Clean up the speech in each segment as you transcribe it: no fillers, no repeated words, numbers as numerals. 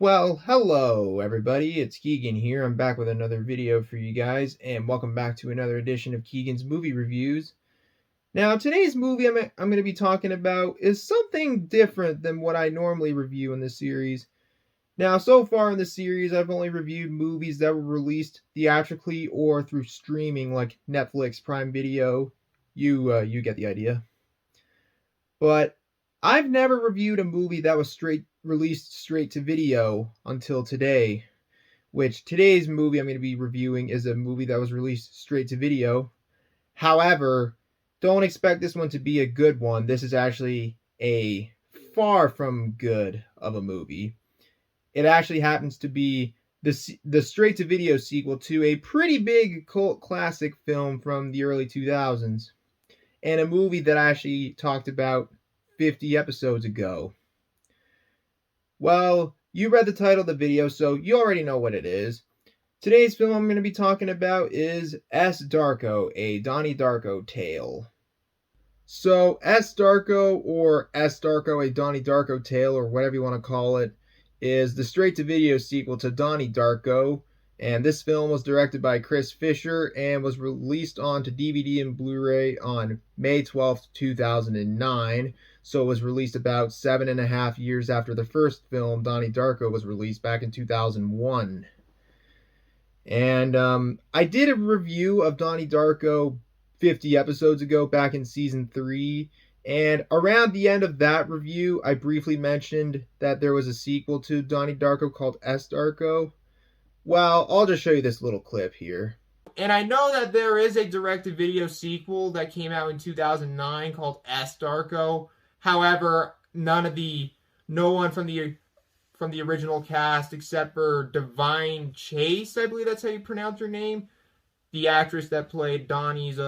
Well, hello everybody, it's Keagan here. I'm back with another video for you guys, and welcome back to another edition of Keagan's Movie Reviews. Now, today's movie I'm going to be talking about is something different than what I normally review in this series. Now, so far in the series, I've only reviewed movies that were released theatrically or through streaming like Netflix, Prime Video. You get the idea. But I've never reviewed a movie that was released straight to video until today, which today's movie I'm going to be reviewing is a movie that was released straight to video. However, don't expect this one to be a good one. This is actually a far from good of a movie. It actually happens to be the straight to video sequel to a pretty big cult classic film from the early 2000s, and a movie that I actually talked about 50 episodes ago. Well, you read the title of the video, so you already know what it is. Today's film I'm going to be talking about is S. Darko, a Donnie Darko tale. So, S. Darko, or S. Darko, a Donnie Darko tale, or whatever you want to call it, is the straight-to-video sequel to Donnie Darko, and this film was directed by Chris Fisher and was released onto DVD and Blu-ray on May 12th, 2009. So it was released about 7.5 years after the first film, Donnie Darko, was released back in 2001. And I did a review of Donnie Darko 50 episodes ago, back in season 3. And around the end of that review, I briefly mentioned that there was a sequel to Donnie Darko called S. Darko. Well, I'll just show you this little clip here. And I know that there is a direct-to-video sequel that came out in 2009 called S. Darko. However, no one from the original cast except for Daveigh Chase, I believe that's how you pronounce her name, the actress that played Donnie's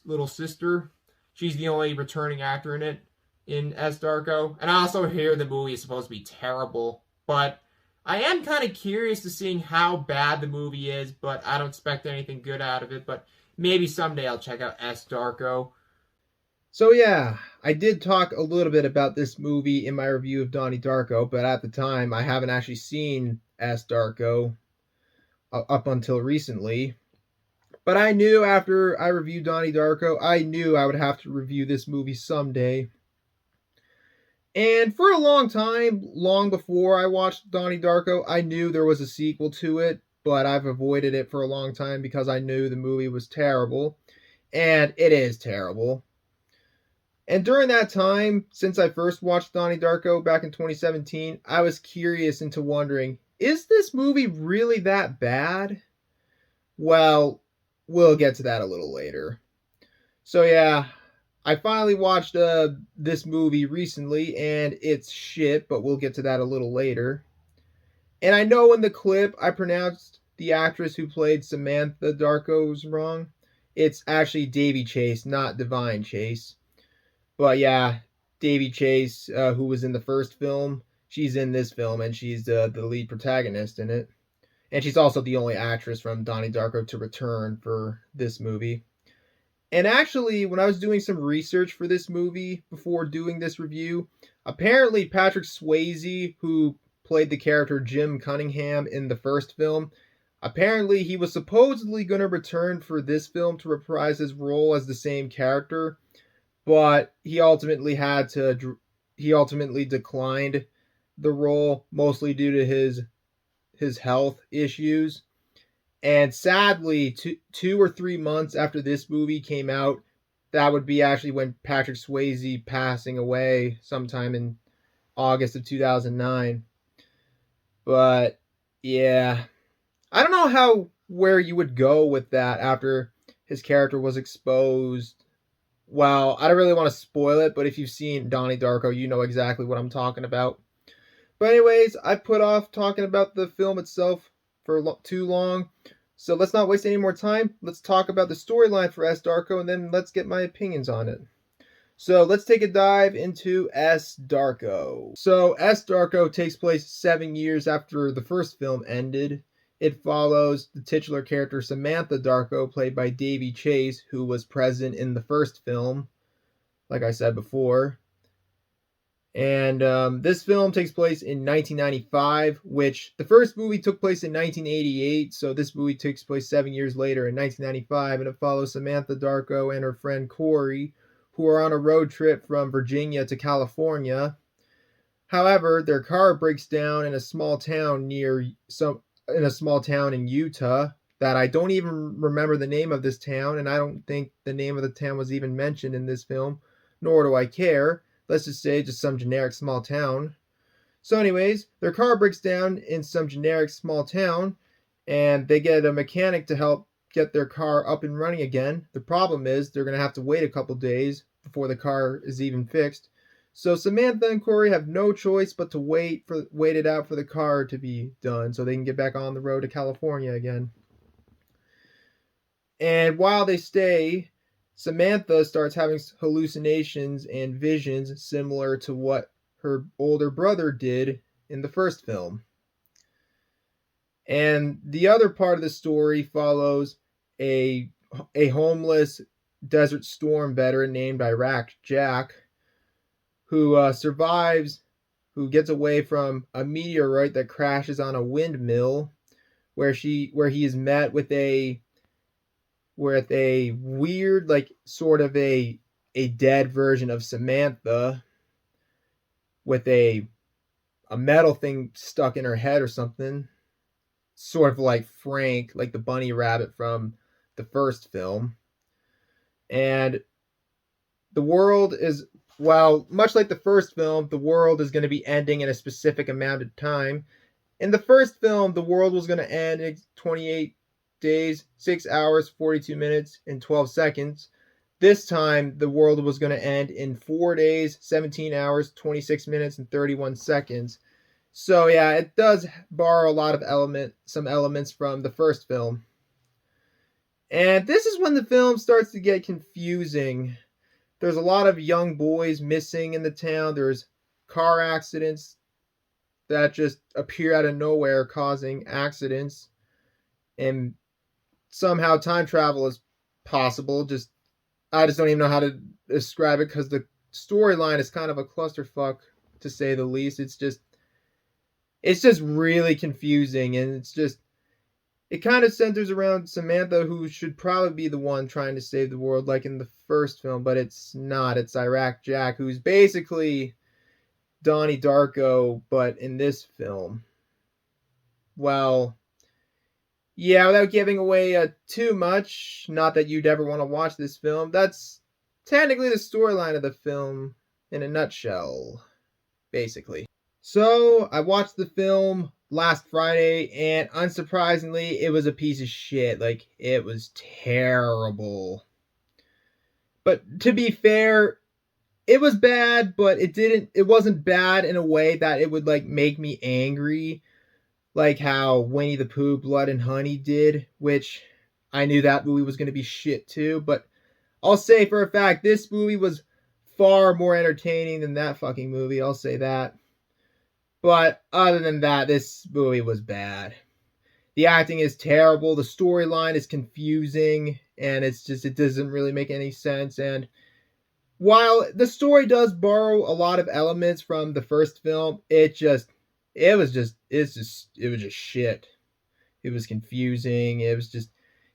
little sister. She's the only returning actor in it, in S. Darko. And I also hear the movie is supposed to be terrible, but I am kind of curious to seeing how bad the movie is, but I don't expect anything good out of it. But maybe someday I'll check out S. Darko. So yeah, I did talk a little bit about this movie in my review of Donnie Darko, but at the time I haven't actually seen S. Darko up until recently. But I knew after I reviewed Donnie Darko, I knew I would have to review this movie someday. And for a long time, long before I watched Donnie Darko, I knew there was a sequel to it, but I've avoided it for a long time because I knew the movie was terrible. And it is terrible. And during that time, since I first watched Donnie Darko back in 2017, I was curious into wondering, is this movie really that bad? Well, we'll get to that a little later. So yeah, I finally watched this movie recently, and it's shit, but we'll get to that a little later. And I know in the clip I pronounced the actress who played Samantha Darko's wrong. It's actually Daveigh Chase, not Daveigh Chase. But yeah, Daveigh Chase, who was in the first film, she's in this film, and she's the lead protagonist in it. And she's also the only actress from Donnie Darko to return for this movie. And actually, when I was doing some research for this movie before doing this review, apparently Patrick Swayze, who played the character Jim Cunningham in the first film, apparently he was supposedly going to return for this film to reprise his role as the same character, but he ultimately declined the role, mostly due to his health issues. And sadly, 2 or 3 months after this movie came out, that would be actually when Patrick Swayze passing away sometime in August of 2009. But yeah, I don't know where you would go with that after his character was exposed. Well, I don't really want to spoil it, but if you've seen Donnie Darko, you know exactly what I'm talking about. But anyways, I put off talking about the film itself for too long, so let's not waste any more time. Let's talk about the storyline for S. Darko, and then let's get my opinions on it. So let's take a dive into S. Darko. So S. Darko takes place 7 years after the first film ended. It follows the titular character Samantha Darko, played by Daveigh Chase, who was present in the first film, like I said before. And this film takes place in 1995, which the first movie took place in 1988. So this movie takes place 7 years later in 1995, and it follows Samantha Darko and her friend Corey, who are on a road trip from Virginia to California. However, their car breaks down in a small town in Utah that I don't even remember the name of this town, and I don't think the name of the town was even mentioned in this film, nor do I care. Let's just say just some generic small town. So, anyways, their car breaks down in some generic small town, and they get a mechanic to help get their car up and running again. The problem is they're going to have to wait a couple days before the car is even fixed. So Samantha and Corey have no choice but to wait it out for the car to be done so they can get back on the road to California again. And while they stay, Samantha starts having hallucinations and visions similar to what her older brother did in the first film. And the other part of the story follows a homeless Desert Storm veteran named Iraq Jack, who survives, who gets away from a meteorite that crashes on a windmill, where he is met with a weird, like, sort of a dead version of Samantha with a metal thing stuck in her head or something, sort of like Frank, like the bunny rabbit from the first film. And the world is, well, much like the first film, the world is going to be ending in a specific amount of time. In the first film, the world was going to end in 28 days, 6 hours, 42 minutes, and 12 seconds. This time, the world was going to end in 4 days, 17 hours, 26 minutes, and 31 seconds. So yeah, it does borrow a lot of some elements from the first film. And this is when the film starts to get confusing. There's a lot of young boys missing in the town. There's car accidents that just appear out of nowhere, causing accidents. And somehow time travel is possible. I just don't even know how to describe it because the storyline is kind of a clusterfuck, to say the least. It's just really confusing, and it kind of centers around Samantha, who should probably be the one trying to save the world like in the first film, but it's not. It's Iraq Jack, who's basically Donnie Darko, but in this film. Well, yeah, without giving away too much, not that you'd ever want to watch this film, that's technically the storyline of the film in a nutshell, basically. So, I watched the film last Friday, and unsurprisingly, it was a piece of shit. Like, it was terrible. But to be fair, it was bad, but it wasn't bad in a way that it would, like, make me angry, like how Winnie the Pooh, Blood and Honey did, which I knew that movie was going to be shit too, but I'll say for a fact, this movie was far more entertaining than that fucking movie, I'll say that. But other than that, this movie was bad. The acting is terrible, the storyline is confusing, and it doesn't really make any sense. And while the story does borrow a lot of elements from the first film, it was just shit. It was confusing. It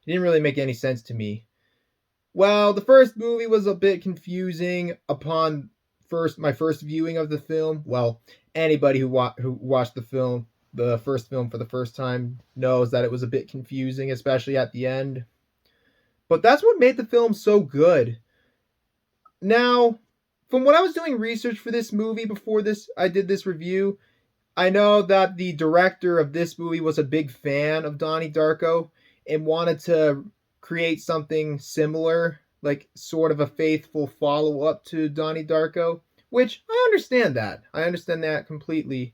didn't really make any sense to me. Well, the first movie was a bit confusing upon my first viewing of the film. Well, anybody who watched the first film for the first time, knows that it was a bit confusing, especially at the end. But that's what made the film so good. Now, from what I was doing research for this movie before I did this review, I know that the director of this movie was a big fan of Donnie Darko and wanted to create something similar, like sort of a faithful follow-up to Donnie Darko, which I understand that. I understand that completely.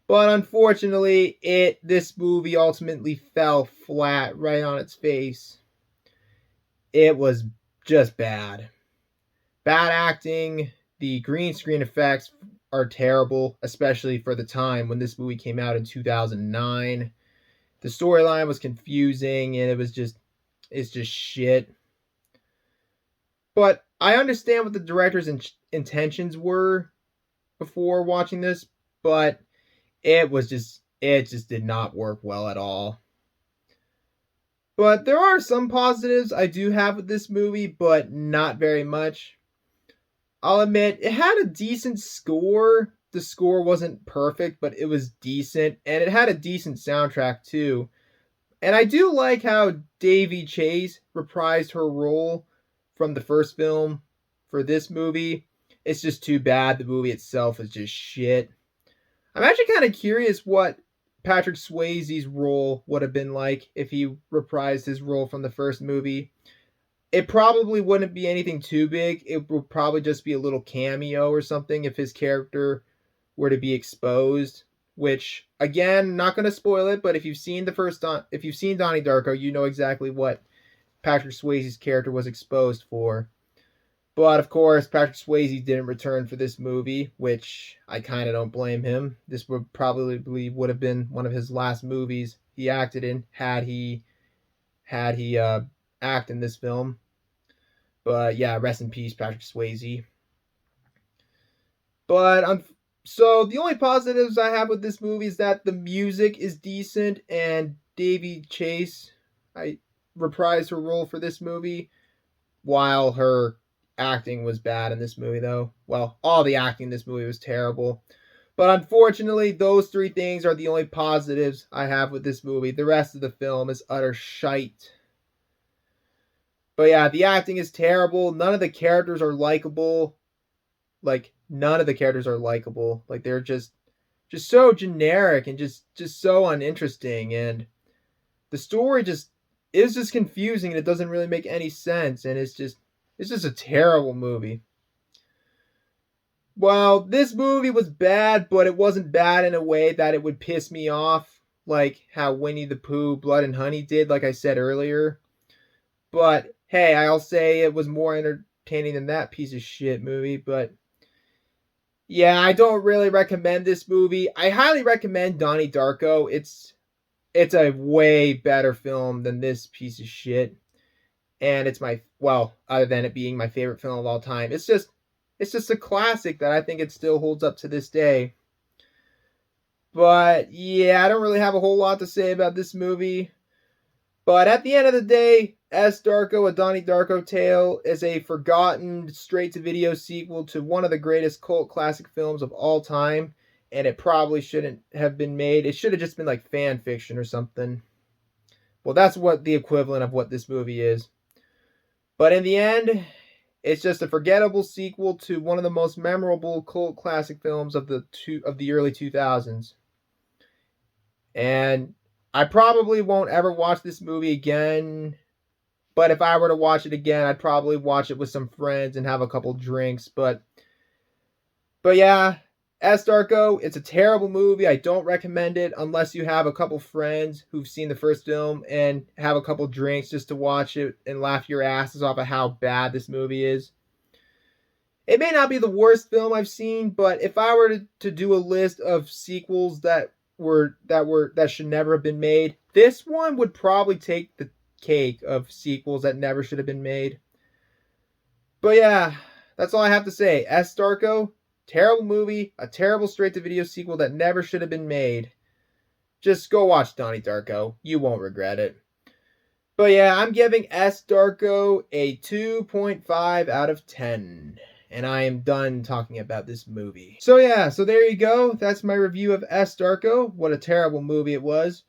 But unfortunately, this movie ultimately fell flat right on its face. It was just bad. Bad acting, the green screen effects are terrible, especially for the time when this movie came out in 2009. The storyline was confusing, and it's just shit. But I understand what the director's intentions were. before watching this, but it just did not work well at all. But there are some positives I do have with this movie, but not very much. I'll admit it had a decent score. The score wasn't perfect, but it was decent, and it had a decent soundtrack too. And I do like how Daveigh Chase reprised her role from the first film for this movie. It's just too bad the movie itself is just shit. I'm actually kind of curious what Patrick Swayze's role would have been like if he reprised his role from the first movie. It probably wouldn't be anything too big. It would probably just be a little cameo or something if his character were to be exposed. Which, again, not going to spoil it, but if you've seen Donnie Darko, you know exactly what Patrick Swayze's character was exposed for. But of course, Patrick Swayze didn't return for this movie, which I kind of don't blame him. This would have been one of his last movies he acted in had he act in this film. But yeah, rest in peace, Patrick Swayze. But so the only positives I have with this movie is that the music is decent, and Daveigh Chase, I reprised her role for this movie, while her acting was bad in this movie, though. Well, all the acting in this movie was terrible. But unfortunately, those three things are the only positives I have with this movie. The rest of the film is utter shite. But yeah, the acting is terrible. None of the characters are likable. Like, none of the characters are likable. Like, they're just so generic and just so uninteresting. And the story is just confusing, and it doesn't really make any sense. And it's just a terrible movie. Well, this movie was bad, but it wasn't bad in a way that it would piss me off, like how Winnie the Pooh, Blood and Honey did, like I said earlier. But hey, I'll say it was more entertaining than that piece of shit movie. But yeah, I don't really recommend this movie. I highly recommend Donnie Darko. It's a way better film than this piece of shit. And it's other than it being my favorite film of all time, it's just a classic that I think it still holds up to this day. But yeah, I don't really have a whole lot to say about this movie. But at the end of the day, S. Darko, a Donnie Darko tale, is a forgotten straight-to-video sequel to one of the greatest cult classic films of all time. And it probably shouldn't have been made. It should have just been like fan fiction or something. Well, that's what the equivalent of what this movie is. But in the end, it's just a forgettable sequel to one of the most memorable cult classic films of the early 2000s. And I probably won't ever watch this movie again. But if I were to watch it again, I'd probably watch it with some friends and have a couple drinks. But yeah, S. Darko, it's a terrible movie. I don't recommend it unless you have a couple friends who've seen the first film and have a couple drinks just to watch it and laugh your asses off at how bad this movie is. It may not be the worst film I've seen, but if I were to do a list of sequels that should never have been made, this one would probably take the cake of sequels that never should have been made. But yeah, that's all I have to say. S. Darko, terrible movie, a terrible straight-to-video sequel that never should have been made. Just go watch Donnie Darko. You won't regret it. But yeah, I'm giving S. Darko a 2.5 out of 10. And I am done talking about this movie. So yeah, so there you go. That's my review of S. Darko. What a terrible movie it was.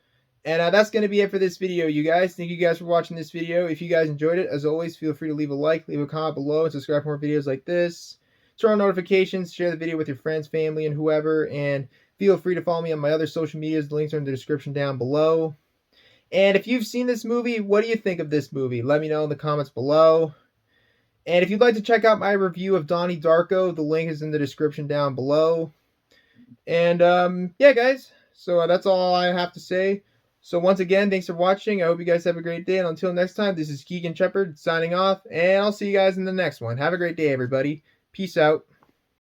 And that's going to be it for this video, you guys. Thank you guys for watching this video. If you guys enjoyed it, as always, feel free to leave a like, leave a comment below, and subscribe for more videos like this. Turn on notifications, share the video with your friends, family, and whoever. And feel free to follow me on my other social medias. The links are in the description down below. And if you've seen this movie, what do you think of this movie? Let me know in the comments below. And if you'd like to check out my review of Donnie Darko, the link is in the description down below. And yeah, guys. So that's all I have to say. So once again, thanks for watching. I hope you guys have a great day. And until next time, this is Keagan Shepard signing off. And I'll see you guys in the next one. Have a great day, everybody. Peace out.